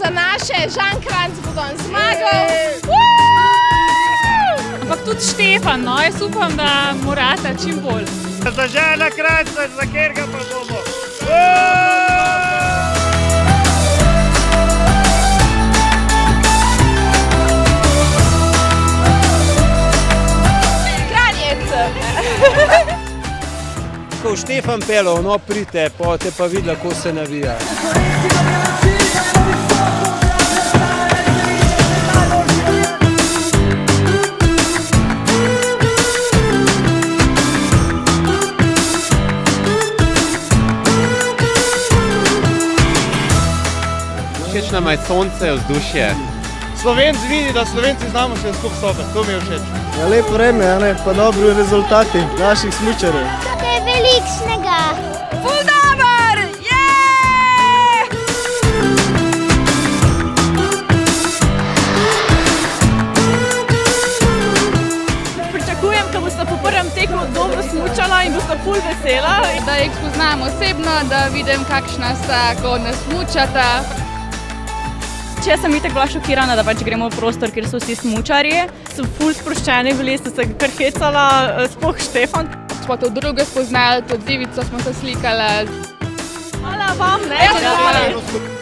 za naše, Žan Kranjc bo danes zmagal. Ampak tudi Štefan, no, jaz upam, da morata čim bolj. Za Žana Kranjca, za katerega pa bomo. Ko Štefan pelov, no prite, te pa videla, ko se navija. Všeč nama je sonce, vzdušje. Slovenci vidi, da Slovenci znamo se skupaj stopiti, to mi je všeč. Ja, lep vreme, pa dobri rezultati naših smučarjev. To je velik snega. Ful dober! Pričakujem, da boste po prvem teku dobro smučala in boste ful vesela. Da jih spoznam osebno, da vidim, kakšna sta, ko ne smučata. Če sem itak bila šokirana, da pač gremo v prostor, kjer so vsi smučarji. So ful sproščeni bili, so se kar hecala, sploh Štefan. Smo to druge spoznali, tudi z Ivico smo se slikali. Hvala vam, ne?